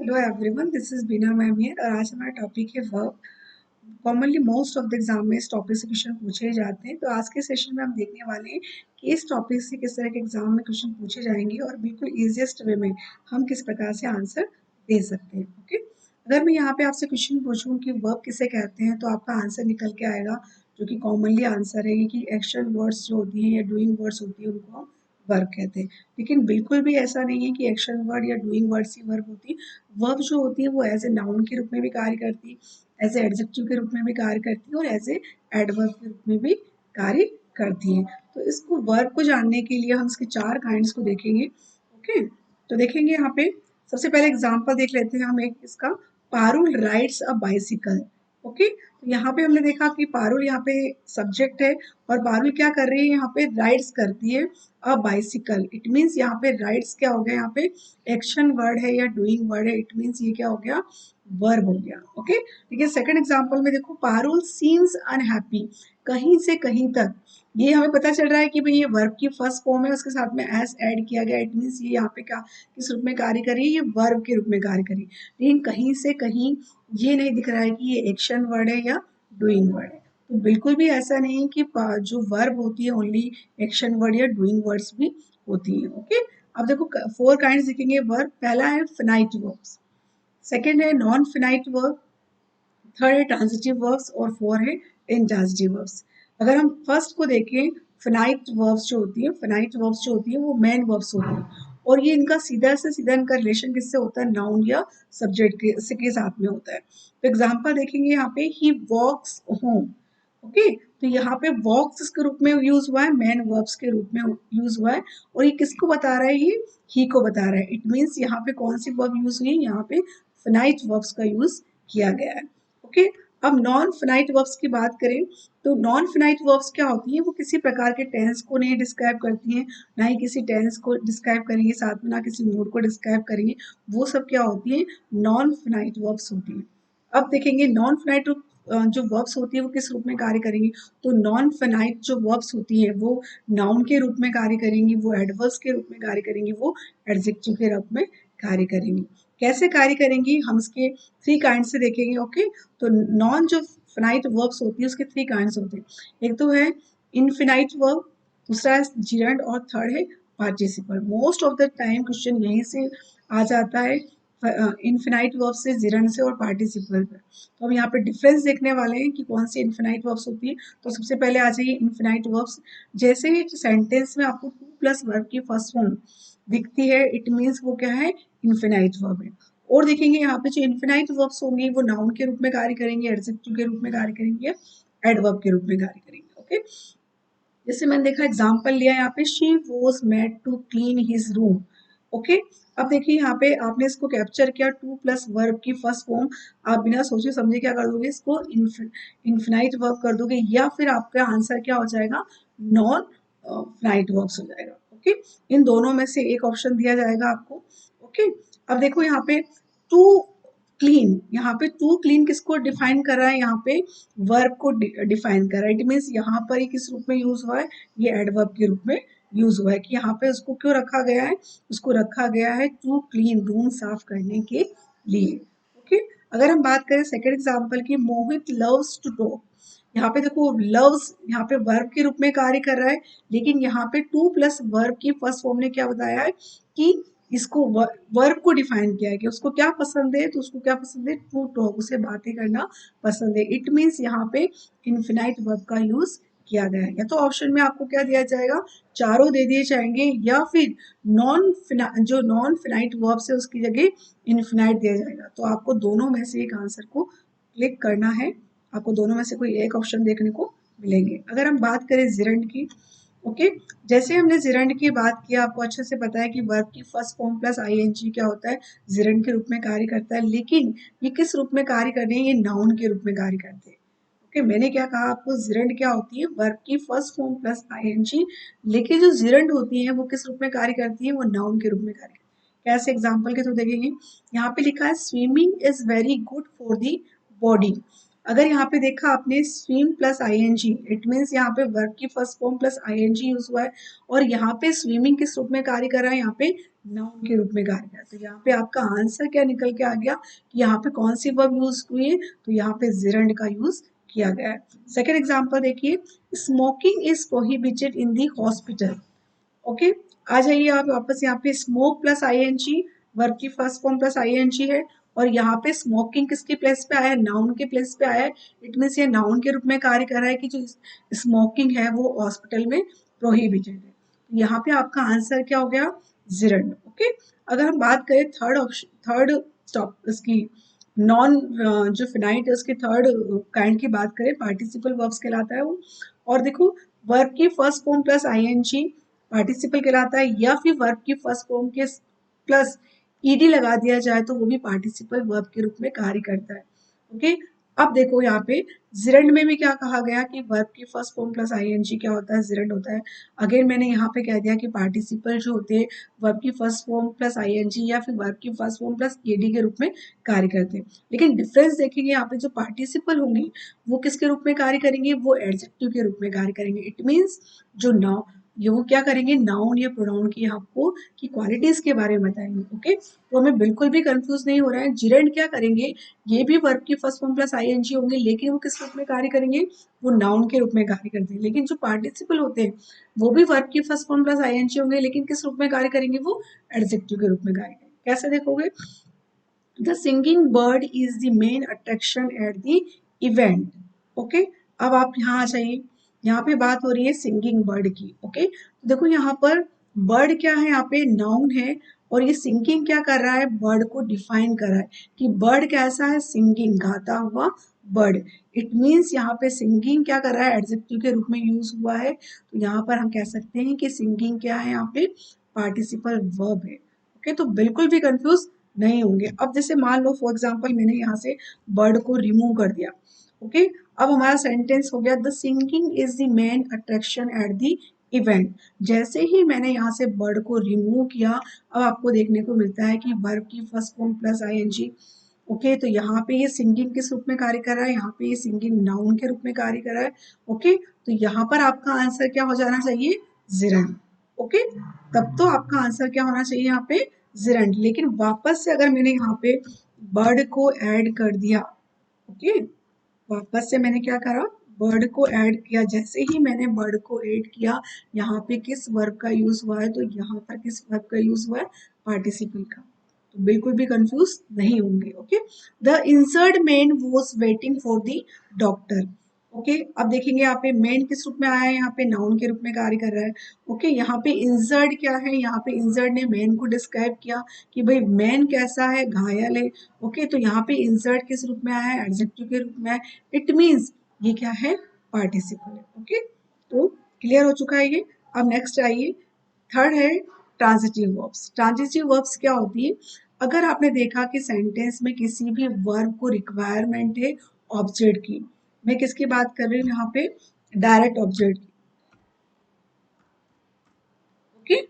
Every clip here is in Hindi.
Hello everyone, this is Bina ma'am here और आज हमारा टॉपिक है verb. Commonly most of the exam में इस टॉपिक से क्वेश्चन पूछे जाते हैं। तो आज के सेशन में हम देखने वाले हैं कि इस टॉपिक से किस तरह के एग्जाम में क्वेश्चन पूछे जाएंगे और बिल्कुल ईजिएस्ट वे में हम किस प्रकार से आंसर दे सकते हैं। ओके, अगर मैं यहाँ पे आपसे क्वेश्चन पूछूं कि वर्ब किसे कहते हैं तो आपका आंसर निकल के आएगा, जो कि कॉमनली आंसर है कि एक्शन वर्ड्स जो होती हैं या डूइंग वर्ड्स होती है उनको हम वर्ब कहते हैं। लेकिन बिल्कुल भी ऐसा नहीं है कि एक्शन वर्ड या डूइंग वर्ड्स ही वर्ब होती है। वर्ब जो होती है वो एज ए नाउन के रूप में भी कार्य करती है, एज ए एडजेक्टिव के रूप में भी कार्य करती है और एज ए एडवर्ब के रूप में भी कार्य करती है। तो इसको वर्ब को जानने के लिए हम इसके चार काइंड्स को देखेंगे। ओके, तो देखेंगे यहाँ पे सबसे पहले एग्जाम्पल देख लेते हैं हम एक इसका। Parul rides a bicycle. Okay, तो यहाँ पे हमने देखा कि पारुल यहाँ पे सब्जेक्ट है और पारुल क्या कर रही है, यहाँ पे राइड्स करती है अ बाइसिकल। इट मीन्स यहाँ पे राइड्स क्या हो गया, यहाँ पे एक्शन वर्ड है या डूइंग वर्ड है। इट मीन्स ये क्या हो गया, वर्ब हो गया। ओके, ठीक है। सेकंड एग्जांपल में देखो, पारुल सीम्स अनहैप्पी। कहीं से कहीं तक, ये हमें पता चल रहा है कि भाई ये वर्ब की फर्स्ट फॉर्म है, उसके साथ में एस ऐड किया गया। इट मीन्स ये यहाँ पे क्या किस रूप में कार्य करी, ये वर्ब के रूप में कार्य करी। लेकिन कहीं से कहीं ये नहीं दिख रहा है कि ये एक्शन वर्ड है या डूइंग वर्ड है। तो बिल्कुल भी ऐसा नहीं है कि जो वर्ब होती है ओनली एक्शन वर्ड या डूइंग वर्ड्स भी होती है। ओके, अब देखो फोर काइंड्स दिखेंगे वर्ब। पहला है फिनाइट वर्ब्स, सेकंड है नॉन फिनाइट वर्ब, थर्ड है ट्रांजिटिव वर्ब्स और फोर है इंट्रांजिटिव वर्ब्स। अगर हम फर्स्ट को देखें, फिनाइट वर्ब्स जो होती है, फिनाइट वर्ब्स जो होती है वो मेन वर्ब्स होती है और ये इनका सीधा से सीधा इनका रिलेशन किससे होता है, नाउन या सब्जेक्ट के साथ में होता है। तो एग्जांपल देखेंगे यहाँ पे, ही वॉक्स होम। ओके, तो यहाँ पे वॉक्स के रूप में यूज हुआ है, मेन वर्ब्स के रूप में यूज हुआ है और ये किसको बता रहा है, ये ही को बता रहा है। इट मीन्स यहाँ पे कौन सी वर्ब यूज हुई है, यहाँ पे फिनाइट वर्ब्स का यूज किया गया है। ओके, अब नॉन फिनाइट वर्ब्स की बात करें तो नॉन फिनाइट वर्ब्स क्या होती हैं, वो किसी प्रकार के टेंस को नहीं डिस्क्राइब करती हैं, ना ही किसी टेंस को डिस्क्राइब करेंगे, साथ में ना किसी मूड को डिस्क्राइब करेंगे। वो सब क्या होती है, नॉन फिनाइट वर्ब्स होती हैं। अब देखेंगे नॉन फिनाइट जो वर्ब्स होती है वो किस रूप में कार्य करेंगी। तो नॉन फिनाइट जो वर्ब्स होती है वो नाउन के रूप में कार्य करेंगी, वो एडवर्ब्स के रूप में कार्य करेंगी, वो एडजेक्टिव के रूप में कार्य करेंगी। कैसे कार्य करेंगी हम इसके थ्री काइंड से देखेंगे। ओके, तो नॉन जो फिनाइट वर्ब्स होती है उसके थ्री काइंड्स होते हैं। एक तो है इनफिनाइट वर्ब, दूसरा है जिरंड और थर्ड है participle. Most of the time question यहीं से आ जाता है, इनफिनाइट वर्ब से, जिरंड से और पार्टिसिपल पे। तो हम यहाँ पे डिफरेंस देखने वाले हैं कि कौन सी इनफिनाइट वर्ब्स होती है। तो सबसे पहले आ जाइए इनफिनाइट वर्ब्स। जैसे ही सेंटेंस में आपको टू प्लस वर्ब की फर्स्ट फॉर्म दिखती है, इट मीन्स वो क्या है, इनफिनाइट वर्ब है। और देखेंगे यहाँ पे जो इनफिनाइट वर्ब्स होंगे वो नाउन के रूप में कार्य करेंगे, एडजेक्टिव के रूप में कार्य करेंगे, एडवर्ब के रूप में कार्य करेंगे। ओके, जैसे मैंने देखा एग्जांपल लिया यहाँ पे, she was made to clean his room. Okay, अब देखिए यहाँ पे आपने इसको कैप्चर किया, टू प्लस वर्ब की फर्स्ट फॉर्म। आप बिना सोचे समझे क्या कर दोगे, इसको इन्फिनाइट वर्ब कर दोगे या फिर आपका आंसर क्या हो जाएगा, नॉन फिनाइट वर्ब्स हो जाएगा। ओके, इन दोनों में से एक ऑप्शन दिया जाएगा आपको। ओके, अब देखो यहाँ पे टू क्लीन, यहाँ पे टू क्लीन किसको डिफाइन कर रहा है, यहाँ पे वर्ब को डिफाइन कर रहा है। इट मीन्स यहाँ पर ही किस रूप में यूज हुआ है, ये एडवर्ब के रूप में यूज हुआ है कि यहाँ पे उसको क्यों रखा गया है, उसको रखा गया है टू क्लीन, रूम साफ करने के लिए। ओके, अगर हम बात करें सेकेंड एग्जाम्पल की, मोहित लव्स टू टॉक। यहाँ पे देखो लव्स यहाँ पे वर्ब के रूप में कार्य कर रहा है, लेकिन यहाँ पे टू प्लस वर्ब की फर्स्ट फॉर्म ने क्या बताया है कि इसको वर्ब को डिफाइन किया है कि उसको क्या पसंद है, तो उसको क्या पसंद है, टू टॉक, उसे बातें करना पसंद है। इट मीन्स यहाँ पे इनफिनाइट वर्ब का यूज किया गया है। या तो ऑप्शन में आपको क्या दिया जाएगा, चारों दे दिए जाएंगे, या फिर जो नॉन फिनाइट वर्ब से उसकी जगह इनफिनाइट दिया जाएगा। तो आपको दोनों में से एक आंसर को क्लिक करना है, आपको दोनों में से कोई एक ऑप्शन देखने को मिलेंगे। अगर हम बात करें जिरंड की, ओके, जैसे हमने जिरंड की बात किया, आपको अच्छे से पता है कि वर्ब की फर्स्ट फॉर्म प्लस आईएनजी क्या होता है, जिरंड के रूप में कार्य करता है। लेकिन ये किस रूप में कार्य कर रहे हैं, ये नाउन के रूप में कार्य करते हैं। ओके, मैंने क्या कहा आपको, जिरंड क्या होती है, वर्ब की फर्स्ट फॉर्म प्लस आईएनजी। लेकिन जो जिरंड होती है वो किस रूप में कार्य करती है, वो नाउन के रूप में कार्य करती है। कैसे, एग्जाम्पल के थ्रू देखेंगे। यहाँ पे लिखा है swimming is very good for the body. अगर यहाँ पे देखा आपने swim plus ING, it means यहाँ पे वर्ब की first form plus ING use हुआ है और यहाँ पे स्विमिंग किस रूप में कार्य कर रहा है, यहाँ पे नाउन के रूप में कार्य करता है। तो यहाँ पे आपका आंसर क्या निकल के आ गया कि यहाँ पे कौन सी वर्ब यूज हुई है, तो यहाँ पे जिरंड का यूज किया गया है। सेकेंड एग्जाम्पल देखिए, smoking is prohibited in the hospital. Okay, आ जाइए आप वापस यहाँ पे, स्मोक प्लस आईएनजी, वर्ब की फर्स्ट फॉर्म प्लस आईएनजी है, और यहाँ पे स्मोकिंग किसके प्लेस पे आया है, नाउन के प्लेस पे आया है। इट मीन्स ये नाउन के रूप में कार्य कर रहा है कि जो स्मोकिंग है वो हॉस्पिटल में प्रोहिबिटेड है। यहाँ पे आपका आंसर क्या हो गया, जिरंड। ओके, अगर हम बात करें थर्ड ऑप्शन, थर्ड स्टॉप इसकी नॉन जो फिनाइट है उसके थर्ड काइंड की बात करें, पार्टिसिपल वर्ब्स कहलाता है वो। और देखो, वर्ब की first form plus ING participle कहलाता है, या फिर वर्ब की फर्स्ट फॉर्म के प्लस ईडी लगा दिया जाए तो वो भी पार्टिसिपल वर्ब के रूप में कार्य करता है। ओके, अब देखो यहाँ पे जिरंड में भी क्या कहा गया कि वर्ब की फर्स्ट फॉर्म प्लस आईएनजी क्या होता है, जिरंड होता है। अगेन मैंने यहाँ पे कह दिया कि पार्टिसिपल जो होते हैं वर्ब की फर्स्ट फॉर्म प्लस आईएनजी या फिर वर्ब की फर्स्ट फॉर्म प्लस ईडी के रूप में कार्य करते हैं। लेकिन डिफरेंस देखेंगे यहाँ पे, जो पार्टिसिपल होंगे वो किसके रूप में कार्य करेंगे, वो एडजेक्टिव के रूप में कार्य करेंगे। इट मीन्स जो नाउन, ये वो क्या करेंगे, नाउन या प्रोनाउन की आपको की क्वालिटीज के बारे में बताएंगे। ओके, तो हमें बिल्कुल भी कंफ्यूज नहीं हो रहा है। जिरेंड क्या करेंगे, ये भी वर्ब की फर्स्ट फॉर्म प्लस आईएनजी होंगे, लेकिन वो किस रूप में कार्य करेंगे, वो नाउन के रूप में कार्य करते हैं। लेकिन जो पार्टिसिपल होते हैं वो भी वर्ब की फर्स्ट फॉर्म प्लस आईएनजी होंगे, लेकिन किस रूप में कार्य करेंगे, वो एडजेक्टिव के रूप में कार्य करेंगे। कैसे देखोगे, the singing bird is the main attraction at the event. Okay, अब आप यहाँ आ जाइए, यहाँ पे बात हो रही है सिंगिंग बर्ड की। ओके, तो देखो यहाँ पर बर्ड क्या है, यहाँ पे नाउन है, और ये सिंगिंग क्या कर रहा है, बर्ड को डिफाइन कर रहा है कि बर्ड कैसा है, सिंगिंग, गाता हुआ बर्ड। इट मीन्स यहाँ पे सिंगिंग क्या कर रहा है, एडजेक्टिव के रूप में यूज हुआ है। तो यहाँ पर हम कह सकते हैं कि सिंगिंग क्या है, यहाँ पे पार्टिसिपल वर्ब है। ओके, तो बिल्कुल भी कंफ्यूज नहीं होंगे। अब जैसे मान लो फॉर एग्जाम्पल मैंने यहाँ से बर्ड को रिमूव कर दिया। ओके, अब हमारा सेंटेंस हो गया, the singing is the main attraction at the event. जैसे ही मैंने यहाँ से बर्ड को रिमूव किया, अब आपको देखने को मिलता है कि वर्ब की first form plus ING. Okay, तो यहाँ पे ये सिंगिंग किस रूप में कार्य कर रहा है, यहाँ पे ये सिंगिंग नाउन के रूप में कार्य कर रहा है। ओके, तो यहाँ पर आपका आंसर क्या हो जाना चाहिए, जिरन। ओके, तब तो आपका आंसर क्या होना चाहिए यहाँ पे, जिरंड। लेकिन वापस से अगर मैंने यहाँ पे बर्ड को ऐड कर दिया, ओके, वापस से मैंने क्या करा, बर्ड को ऐड किया। जैसे ही मैंने बर्ड को ऐड किया, यहाँ पे किस वर्ब का यूज हुआ है, तो यहाँ पर किस वर्ब का यूज हुआ है, पार्टिसिपल का। तो बिल्कुल भी कंफ्यूज नहीं होंगे। Okay, the insert man was waiting for the doctor. Okay, अब देखेंगे यहाँ पे मैन किस रूप में आया है, यहाँ पे नाउन के रूप में कार्य कर रहा है। ओके, यहाँ पे इंसर्ट क्या है, यहाँ पे इंसर्ट ने मैन को डिस्क्राइब किया कि भाई मैन कैसा है, घायल है। ओके, तो यहाँ पे इंसर्ट किस रूप में आया है, एडजेक्टिव के रूप में है। इट मीन्स ये क्या है, पार्टिसिपल है। ओके, तो क्लियर हो चुका है ये। अब नेक्स्ट आइए, थर्ड है ट्रांजिटिव वर्ब्स। ट्रांजिटिव वर्ब्स क्या होती है, अगर आपने देखा कि सेंटेंस में किसी भी वर्ब को रिक्वायरमेंट है ऑब्जेक्ट की, मैं किसकी बात कर रही हूँ यहाँ पे, डायरेक्ट ऑब्जेक्ट की। ओके,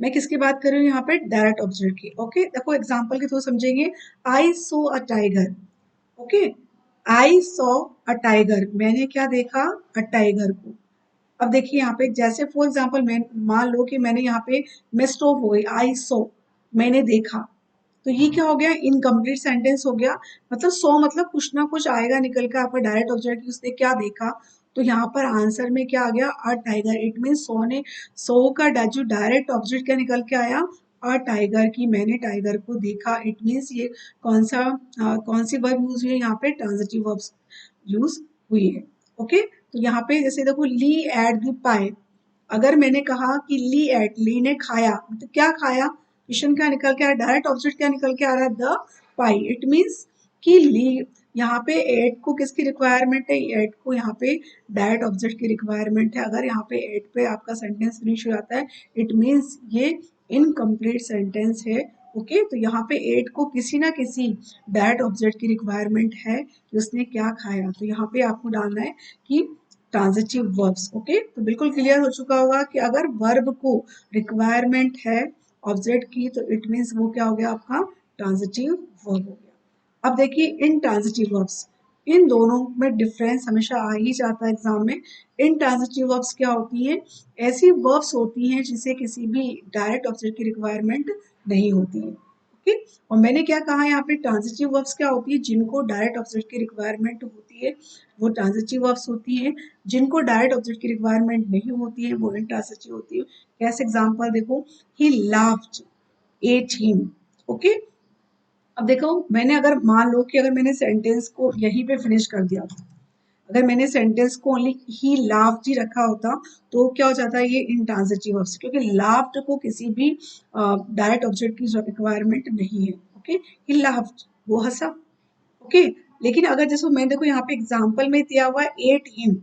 मैं किसकी बात कर रही हूँ यहाँ पे, डायरेक्ट ऑब्जेक्ट की। ओके, देखो एग्जांपल के थ्रू समझेंगे। I saw a tiger. Okay, I saw a tiger, मैंने क्या देखा, अ टाइगर को। अब देखिए यहाँ पे, जैसे फॉर एग्जांपल मैं मान लो कि मैंने यहाँ पे मैं स्टॉप हो गई, आई सो, मैंने देखा, तो ये क्या हो गया, इनकम्प्लीट सेंटेंस हो गया। मतलब सो मतलब कुछ ना कुछ आएगा निकल कर, आपका डायरेक्ट ऑब्जेक्ट उसने क्या देखा, तो यहाँ पर आंसर में क्या आ गया, a tiger. It mean so ने, सो का जो डायरेक्ट ऑब्जेक्ट क्या निकल के आया, अ टाइगर की, मैंने टाइगर को देखा। इट मीन्स ये कौन सा कौन सी वर्ब यूज हुई है, यहाँ पे ट्रांजिटिव वर्ब यूज हुई है। ओके, तो यहाँ पे जैसे देखो, ली एट द पाई, अगर मैंने कहा कि ली एट, ली ने खाया, तो क्या खाया, क्वेश्चन क्या निकल के आ रहा है, डायरेक्ट ऑब्जेक्ट क्या निकल के आ रहा है, द पाई। इट मीन्स कि ली, यहाँ पे एट को किसकी रिक्वायरमेंट है, एट को यहाँ पे डायरेक्ट ऑब्जेक्ट की रिक्वायरमेंट है। अगर यहाँ पे एट पे आपका सेंटेंस फिनिश हो जाता है, इट मीन्स ये इनकम्प्लीट सेंटेंस है। ओके, तो यहाँ पे एट को किसी ना किसी डायरेक्ट ऑब्जेक्ट की रिक्वायरमेंट है कि उसने क्या खाया, तो यहाँ पे आपको डालना है कि ट्रांजिटिव वर्ब्स। ओके, तो बिल्कुल क्लियर हो चुका होगा कि अगर वर्ब को रिक्वायरमेंट है ऑब्जेक्ट की, तो इट मीन्स वो क्या हो गया, आपका ट्रांजिटिव वर्ब हो गया। अब देखिए इन ट्रांजिटिव वर्ब्स, इन दोनों में डिफरेंस हमेशा आ ही जाता है एग्जाम में। इन ट्रांजिटिव वर्ब्स क्या होती है, ऐसी वर्ब्स होती हैं जिसे किसी भी डायरेक्ट ऑब्जेक्ट की रिक्वायरमेंट नहीं होती है। ओके, और मैंने क्या कहा यहाँ पे, ट्रांजिटिव वर्ब्स क्या होती है, जिनको डायरेक्ट ऑब्जेक्ट की रिक्वायरमेंट होती है वो ट्रांजिटिव वर्ब्स होती है, जिनको डायरेक्ट ऑब्जेक्ट की रिक्वायरमेंट नहीं होती है वो इंट्रांजिटिव होती है। कैसे एग्जांपल देखो, ही लाफ्ड एट हिम। ओके, अब देखो मैंने अगर मान लो कि अगर मैंने सेंटेंस को यहीं पे फिनिश कर दिया, अगर मैंने सेंटेंस को ओनली ही लाफ्ड ही रखा होता तो क्या हो जाता है, ये इंट्रांजिटिव वर्ब्स, क्योंकि लाफ्ड को किसी भी डायरेक्ट ऑब्जेक्ट की रिक्वायरमेंट नहीं है। ओके, ही लाफ्ड, वो हंसा। ओके, लेकिन अगर जैसे मैं देखो यहाँ पे एग्जांपल में दिया हुआ है एट हिम,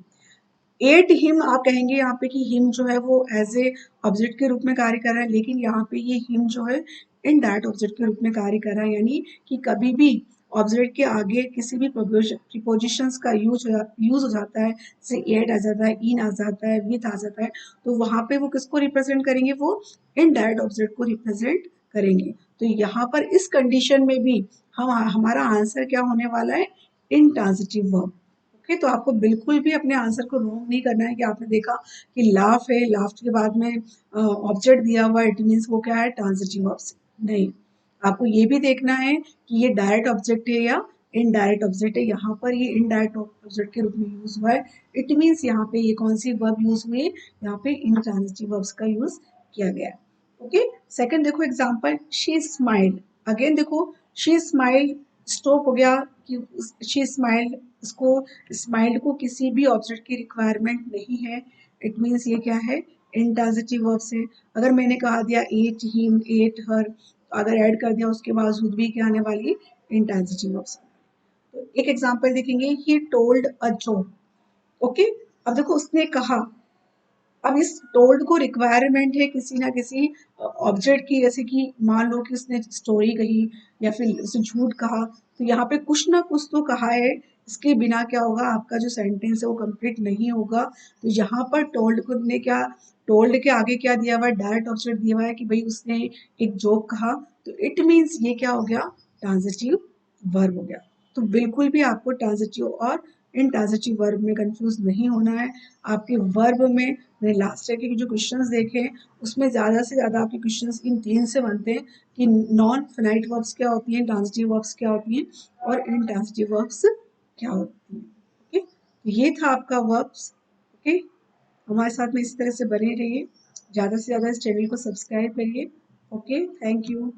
एट हिम आप कहेंगे यहाँ पे कि हिम जो है वो एज ए ऑब्जेक्ट के रूप में कार्य कर रहा है, लेकिन यहाँ पे ये हिम जो है इनडायरेक्ट ऑब्जेक्ट के रूप में कार्य कर रहा है, यानी कि कभी भी ऑब्जेक्ट के आगे किसी भी प्रीपोजिशंस का यूज हो जाता है, जैसे एट आ जाता है, इन आ जाता है, विथ आ जाता है, तो वहां पे वो किसको रिप्रेजेंट करेंगे, वो इनडायरेक्ट ऑब्जेक्ट को रिप्रेजेंट करेंगे। तो यहाँ पर इस कंडीशन में भी हम हमारा आंसर क्या होने वाला है, इंट्रांजिटिव वर्ब। ओके, तो आपको बिल्कुल भी अपने आंसर को रॉन्ग नहीं करना है कि आपने देखा कि लाफ है, लाफ के बाद में ऑब्जेक्ट दिया हुआ है, इट मीन्स वो क्या है, ट्रांजिटिव ऑब्जेक्ट। नहीं, आपको ये भी देखना है कि ये डायरेक्ट ऑब्जेक्ट है या इनडायरेक्ट ऑब्जेक्ट है। यहाँ पर ये इनडायरेक्ट ऑब्जेक्ट के रूप में यूज हुआ है, इट मीन्स यहाँ पे ये कौन सी वर्ब यूज हुई है, यहाँ पे इंट्रांजिटिव वर्ब्स का यूज किया गया है। ओके, सेकंड देखो एग्जांपल, शी स्माइल्ड। अगेन देखो, शी स्माइल्ड स्टॉप हो गया कि शी स्माइल्ड, इसको स्माइल्ड को किसी भी ऑब्जेक्ट की रिक्वायरमेंट नहीं है, इट मीन्स ये क्या है, इंट्रांजिटिव वर्ब्स है। अगर मैंने कहा दिया एट हिम, एट हर, तो अगर ऐड कर दिया उसके बावजूद भी क्या आने वाली, इंट्रांजिटिव वर्ब्स। तो एक एग्जांपल देखेंगे, he told a joke. Okay, अब देखो उसने कहा, अब इस टोल्ड को रिक्वायरमेंट है किसी ना किसी ऑब्जेक्ट की, जैसे कि मान लो कि उसने स्टोरी कही या फिर उसने झूठ कहा, तो यहाँ पे कुछ ना कुछ तो कहा है, इसके बिना क्या होगा, आपका जो सेंटेंस है वो कंप्लीट नहीं होगा। तो यहाँ पर टोल्ड को ने क्या, टोल्ड के आगे क्या दिया हुआ है, डायरेक्ट ऑब्जेक्ट दिया हुआ है कि भाई उसने एक जोक कहा, तो इट मीन्स ये क्या हो गया, ट्रांजिटिव वर्ब हो गया। तो बिल्कुल भी आपको ट्रांजिटिव और इंट्रांजिटिव वर्ब में कंफ्यूज नहीं होना है। आपके वर्ब में मैंने लास्ट ईयर के जो क्वेश्चंस देखे उसमें ज़्यादा से ज़्यादा आपके क्वेश्चंस इन तीन से बनते हैं कि नॉन फिनाइट वर्ब्स क्या होती हैं, ट्रांजिटिव वर्ब्स क्या होती हैं और इंट्रांजिटिव वर्ब्स क्या होती हैं। ओके, तो ये था आपका वर्ब्स। ओके, हमारे साथ में इस तरह से बने रहिए, ज़्यादा से ज़्यादा इस चैनल को सब्सक्राइब करिए। Okay, thank you.